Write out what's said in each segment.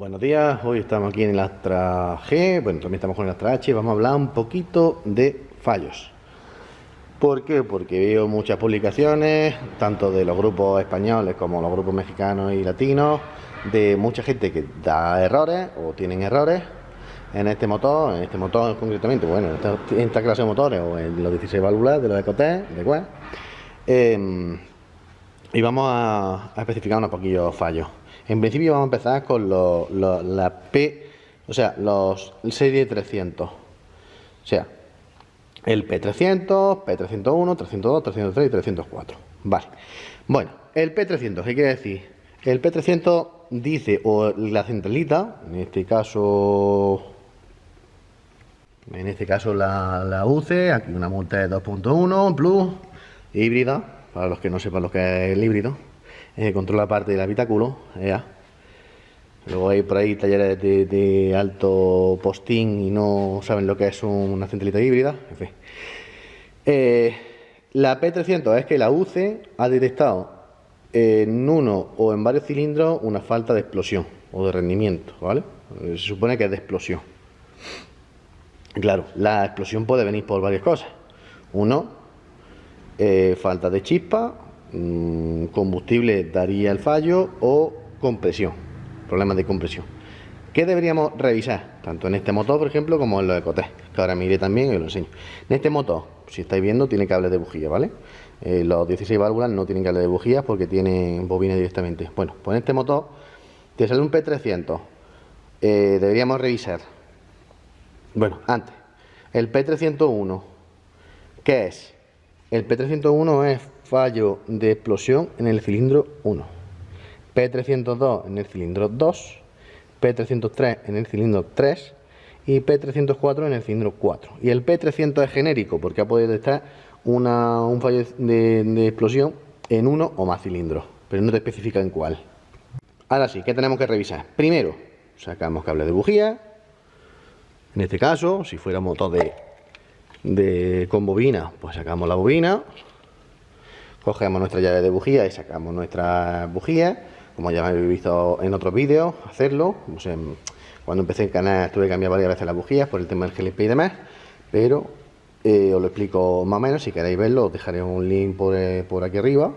Buenos días, hoy estamos aquí en el Astra G, bueno, también estamos con el Astra H, vamos a hablar un poquito de fallos. ¿Por qué? Porque veo muchas publicaciones, tanto de los grupos españoles como los grupos mexicanos y latinos, de mucha gente que da errores o tienen errores en este motor concretamente, bueno, en esta clase de motores o en los 16 válvulas de los Ecotec, de Quest. Y vamos a especificar unos poquillos fallos. En principio vamos a empezar con la P, o sea, los serie 300. O sea, el P300, P301, 302, 303 y 304. Vale. Bueno, el P300, ¿qué quiere decir? El P300 dice, o la centralita, en este caso la UC, aquí una multa de 2.1 Plus, híbrida. Para los que no sepan lo que es el híbrido, controla parte del habitáculo. Luego hay por ahí talleres de alto postín y no saben lo que es una centralita híbrida. En fin. La P300 es que la UC ha detectado en uno o en varios cilindros una falta de explosión o de rendimiento, ¿vale? Se supone que es de explosión. Claro, la explosión puede venir por varias cosas. Uno, falta de chispa, combustible daría el fallo, o compresión, problemas de compresión. ¿Qué deberíamos revisar? Tanto en este motor, por ejemplo, como en los Ecotec, que ahora miré también y os lo enseño. En este motor, si estáis viendo, tiene cable de bujía, ¿vale? Los 16 válvulas no tienen cable de bujías porque tienen bobina directamente. Bueno, pues en este motor te sale un P300. Deberíamos revisar. Bueno, antes, el P301, ¿qué es? El P301 es fallo de explosión en el cilindro 1, P302 en el cilindro 2, P303 en el cilindro 3 y P304 en el cilindro 4. Y el P300 es genérico porque ha podido detectar un fallo de explosión en uno o más cilindros, pero no te especifica en cuál. Ahora sí, ¿qué tenemos que revisar? Primero, sacamos cable de bujía. En este caso, si fuera motor con bobina, pues sacamos la bobina, cogemos nuestra llave de bujía y sacamos nuestras bujías, como ya habéis visto en otros vídeos hacerlo. O sea, cuando empecé el canal tuve que cambiar varias veces las bujías por el tema del GLP y demás, pero os lo explico más o menos. Si queréis verlo, os dejaré un link por aquí arriba,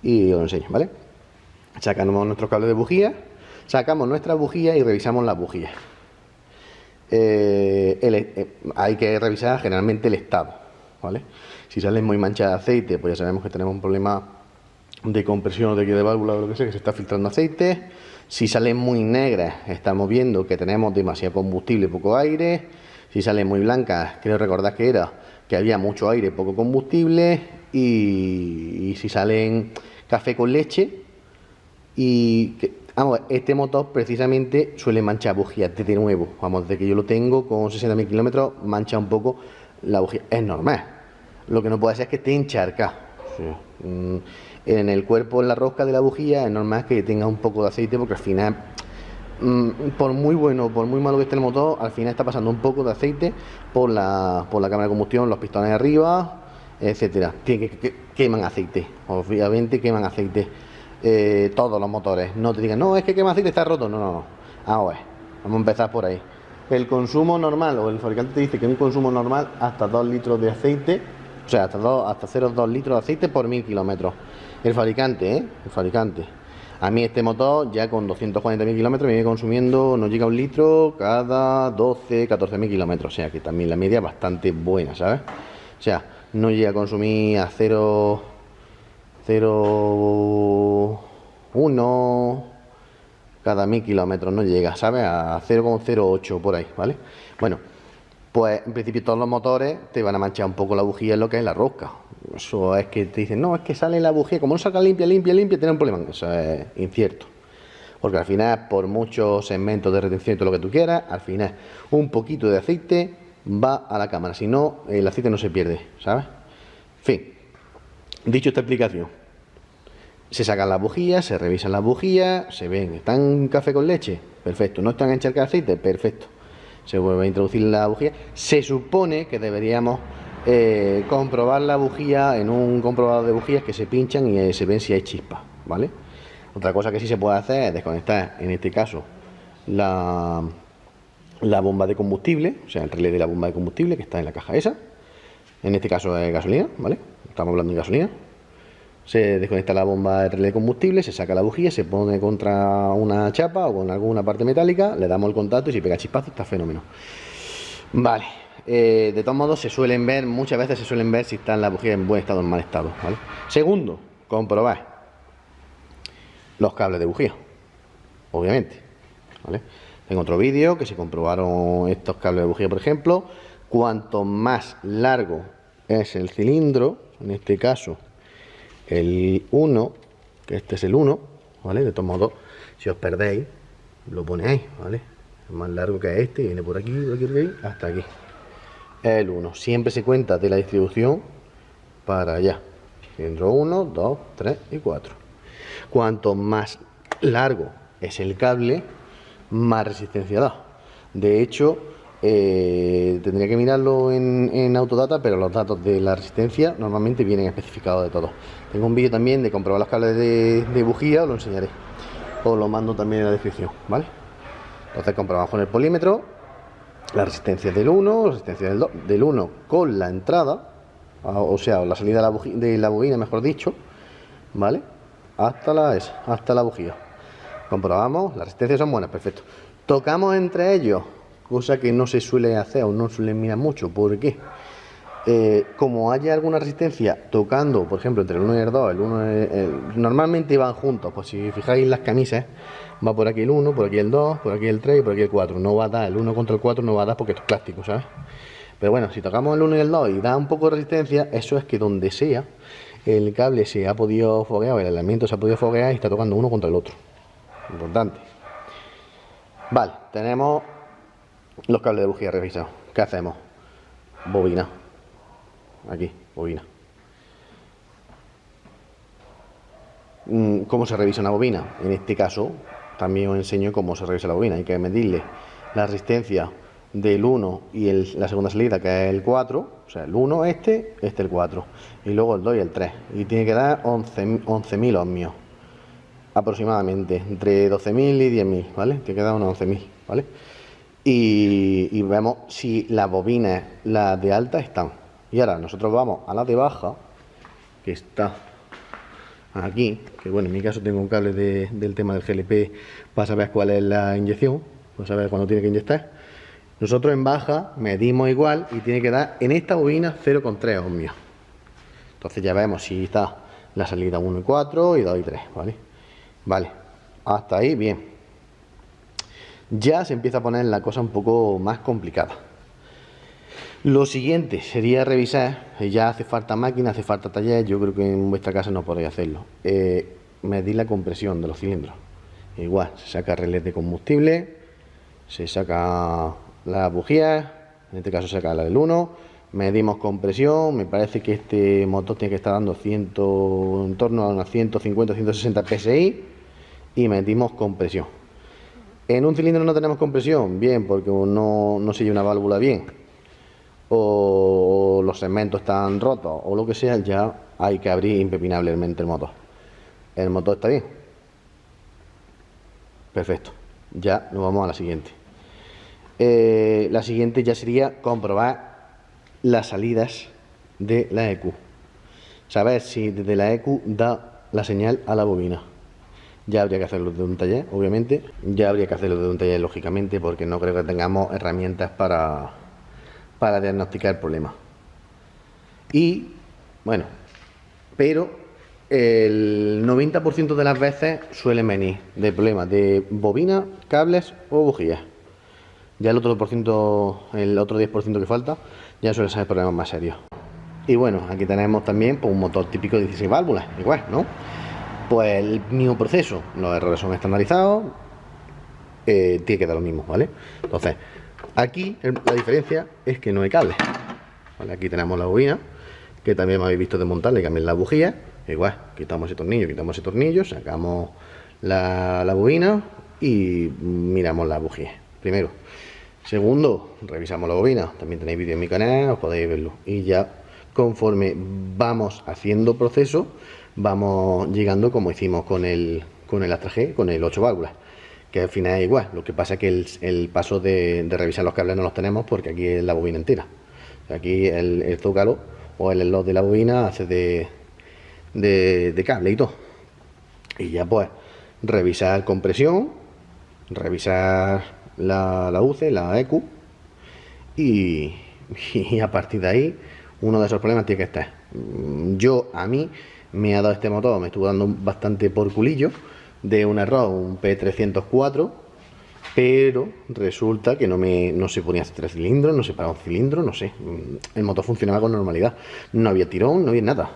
y os lo enseño, ¿vale? Sacamos nuestro cable de bujía, sacamos nuestras bujías y revisamos las bujías. Hay que revisar generalmente el estado, ¿vale? Si salen muy manchadas de aceite, pues ya sabemos que tenemos un problema de compresión o de válvula o lo que sea, que se está filtrando aceite. Si salen muy negras, estamos viendo que tenemos demasiado combustible y poco aire. Si salen muy blancas, quiero recordar que había mucho aire y poco combustible. Y si salen café con leche vamos, este motor precisamente suele manchar bujías desde nuevo. Vamos, desde que yo lo tengo con 60.000 kilómetros, mancha un poco la bujía. Es normal. Lo que no puede ser es que esté encharcado. Sí. En el cuerpo, en la rosca de la bujía, es normal que tenga un poco de aceite, porque al final, por muy bueno, por muy malo que esté el motor, al final está pasando un poco de aceite por la cámara de combustión, los pistones de arriba, etcétera. Queman aceite. Obviamente queman aceite. Todos los motores, no te digan, no, es que quema aceite, está roto, no. Vamos a empezar por ahí. El consumo normal, o el fabricante te dice que un consumo normal hasta 2 litros de aceite, o sea, hasta 0,2 litros de aceite por 1000 kilómetros. El fabricante. A mí este motor, ya con 240.000 kilómetros, me viene consumiendo, no llega a 1 litro cada 12, 14.000 kilómetros. O sea, que también la media es bastante buena, ¿sabes? O sea, no llega a consumir a 0,1 cada 1000 kilómetros, no llega, ¿sabes? A 0,08 por ahí, ¿vale? Bueno, pues en principio todos los motores te van a manchar un poco la bujía en lo que es la rosca. Eso es que te dicen, no, es que sale la bujía, como no salga limpia, tiene un problema. Eso es incierto. Porque al final, por muchos segmentos de retención y todo lo que tú quieras, al final un poquito de aceite va a la cámara. Si no, el aceite no se pierde, ¿sabes? En fin, dicho esta explicación, se sacan las bujías, se revisan las bujías, se ven, ¿están café con leche? Perfecto. ¿No están encharcadas de aceite? Perfecto. Se vuelve a introducir la bujía. Se supone que deberíamos comprobar la bujía en un comprobador de bujías que se pinchan y se ven si hay chispa, ¿vale? Otra cosa que sí se puede hacer es desconectar, en este caso, la bomba de combustible, o sea, el relé de la bomba de combustible que está en la caja esa. En este caso es gasolina, ¿vale? Estamos hablando de gasolina. Se desconecta la bomba de relé de combustible, se saca la bujía, se pone contra una chapa o con alguna parte metálica, le damos el contacto y si pega chispazo está fenómeno. Vale, de todos modos muchas veces se suelen ver si están las bujías en buen estado o en mal estado, ¿vale? Segundo, comprobar los cables de bujía, obviamente, ¿vale? Tengo otro vídeo que se comprobaron estos cables de bujía, por ejemplo. Cuanto más largo es el cilindro, en este caso el 1, que este es el 1, ¿vale? De todos modos, si os perdéis, lo ponéis, ¿vale? Es más largo que este, viene por aquí, hasta aquí. El 1. Siempre se cuenta de la distribución para allá. Cilindro 1, 2, 3 y 4. Cuanto más largo es el cable, más resistencia da. De hecho, tendría que mirarlo en Autodata, pero los datos de la resistencia normalmente vienen especificados de todo. Tengo un vídeo también de comprobar los cables de bujía, os lo enseñaré. Os lo mando también en la descripción, ¿vale? Entonces comprobamos con el polímetro la resistencia del 1, la resistencia del 2, del 1 con la entrada, o sea, la salida de la bobina, mejor dicho, ¿vale? Hasta la bujía. Comprobamos, las resistencias son buenas, perfecto. Tocamos entre ellos, cosa que no se suele hacer o no suelen mirar mucho. ¿Por qué? Como haya alguna resistencia tocando, por ejemplo, entre el 1 y el 2, normalmente van juntos. Pues si fijáis las camisas, va por aquí el 1, por aquí el 2, por aquí el 3 y por aquí el 4. No va a dar, el 1 contra el 4 no va a dar porque esto es plástico, ¿sabes? Pero bueno, si tocamos el 1 y el 2 y da un poco de resistencia, eso es que donde sea, el cable se ha podido foguear, el aislamiento se ha podido foguear y está tocando uno contra el otro. Importante. Vale, tenemos los cables de bujía revisados. ¿Qué hacemos? Bobina. Aquí, bobina. ¿Cómo se revisa una bobina? En este caso, también os enseño cómo se revisa la bobina. Hay que medirle la resistencia del 1 y la segunda salida, que es el 4. O sea, el 1 este el 4. Y luego el 2 y el 3. Y tiene que dar 11.000 ohmios. Aproximadamente, entre 12.000 y 10.000, ¿vale? Tiene que dar unos 11.000, ¿vale? Y vemos si las bobinas, las de alta, están. Y ahora nosotros vamos a la de baja, que está aquí, que bueno, en mi caso tengo un cable del tema del GLP para saber cuál es la inyección, para saber cuándo tiene que inyectar. Nosotros en baja medimos igual y tiene que dar en esta bobina 0,3 ohmios. Entonces ya vemos si está la salida 1 y 4 y 2 y 3, ¿vale? Vale, hasta ahí bien. Ya se empieza a poner la cosa un poco más complicada. Lo siguiente sería revisar, ya hace falta máquina, hace falta taller, yo creo que en vuestra casa no podéis hacerlo. Medir la compresión de los cilindros. Igual, se saca relés de combustible, se saca las bujías, en este caso se saca la del 1, medimos compresión, me parece que este motor tiene que estar dando en torno a unas 150-160 psi y medimos compresión. En un cilindro no tenemos compresión, bien, porque no sigue una válvula bien, o los segmentos están rotos, o lo que sea, ya hay que abrir impepinablemente el motor. El motor está bien. Perfecto. Ya nos vamos a la siguiente. La siguiente ya sería comprobar las salidas de la EQ. Saber si desde la EQ da la señal a la bobina. Ya habría que hacerlo de un taller, obviamente. Ya habría que hacerlo de un taller, lógicamente, porque no creo que tengamos herramientas para diagnosticar el problema. Y, bueno, pero el 90% de las veces suelen venir de problemas de bobina, cables o bujías. Ya el otro 10% que falta, ya suelen ser problemas más serios. Y bueno, aquí tenemos también pues, un motor típico de 16 válvulas, igual, ¿no? Pues el mismo proceso, los errores son estandarizados, tiene que dar lo mismo, ¿vale? Entonces, aquí la diferencia es que no hay cable. ¿Vale? Aquí tenemos la bobina, que también me habéis visto desmontarla y cambiar las bujías. Igual, quitamos ese tornillo, sacamos la bobina y miramos las bujías. Primero. Segundo, revisamos la bobina. También tenéis vídeo en mi canal, os podéis verlo. Y ya, conforme vamos haciendo proceso, vamos llegando como hicimos con el con el Astra G, con el 8 válvulas, que al final es igual. Lo que pasa es que el paso de revisar los cables no los tenemos porque aquí es la bobina entera. Aquí el zócalo o el slot de la bobina hace de cable y todo. Y ya pues revisar compresión, revisar la UC, la EQ y a partir de ahí uno de esos problemas tiene que estar. A mí me ha dado este motor, me estuvo dando bastante por culillo de un error, un P304, pero resulta que no se ponía 3 cilindros, no se paraba un cilindro, no sé. El motor funcionaba con normalidad, no había tirón, no había nada.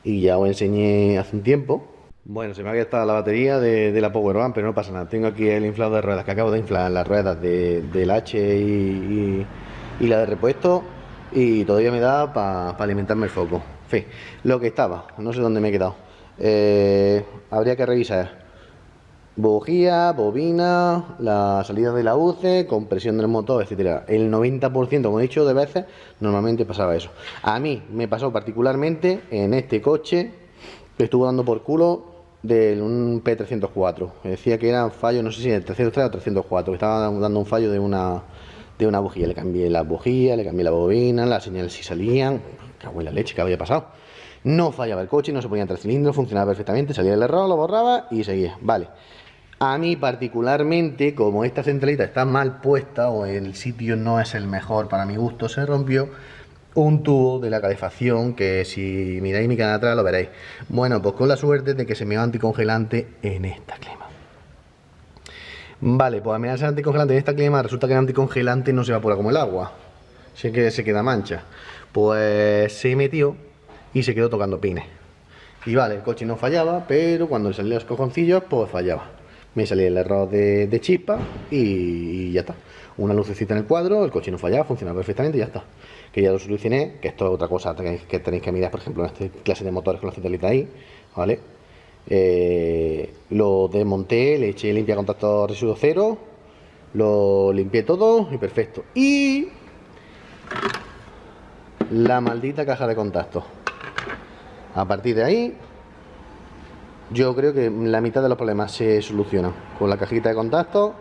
Y ya os enseñé hace un tiempo. Bueno, se me había gastado la batería de la Powerbank, pero no pasa nada. Tengo aquí el inflador de ruedas, que acabo de inflar las ruedas del H y la de repuesto, y todavía me da para alimentarme el foco. En fin, lo que estaba, no sé dónde me he quedado. Habría que revisar bujía, bobina, la salida de la UC, compresión del motor, etcétera. El 90%, como he dicho, de veces normalmente pasaba eso. A mí me pasó particularmente en este coche que estuvo dando por culo de un P304. Me decía que era un fallo, no sé si el 303 o 304, que estaba dando un fallo de una bujía. Le cambié la bujía, le cambié la bobina, las señales si salían. Cago en la leche, que había pasado. No fallaba el coche, no se ponía 3 cilindros, funcionaba perfectamente, salía el error, lo borraba y seguía. Vale. A mí particularmente, como esta centralita está mal puesta o el sitio no es el mejor para mi gusto, se rompió un tubo de la calefacción, que si miráis mi canal atrás lo veréis. Bueno, pues con la suerte de que se me va anticongelante en esta clima. Vale, pues al mirarse anticongelante en esta clima, resulta que el anticongelante no se evapora como el agua, así que se queda mancha. Pues se metió y se quedó tocando pines. Y vale, el coche no fallaba, pero cuando le salían los cojoncillos, pues fallaba. Me salía el error de chispa y ya está. Una lucecita en el cuadro, el coche no fallaba, funcionaba perfectamente y ya está. Que ya lo solucioné, que esto es otra cosa que tenéis que mirar, por ejemplo, en esta clase de motores con la centralita ahí, ¿vale? Lo desmonté, le eché limpia contacto residuo cero, lo limpié todo y perfecto. Y la maldita caja de contactos. A partir de ahí, yo creo que la mitad de los problemas se solucionan con la cajita de contactos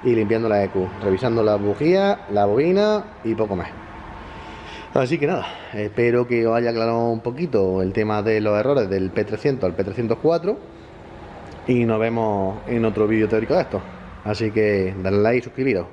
y limpiando la EQ, revisando la bujía, la bobina y poco más. Así que nada, espero que os haya aclarado un poquito el tema de los errores del P300 al P304 y nos vemos en otro vídeo teórico de esto. Así que dale like y suscribiros.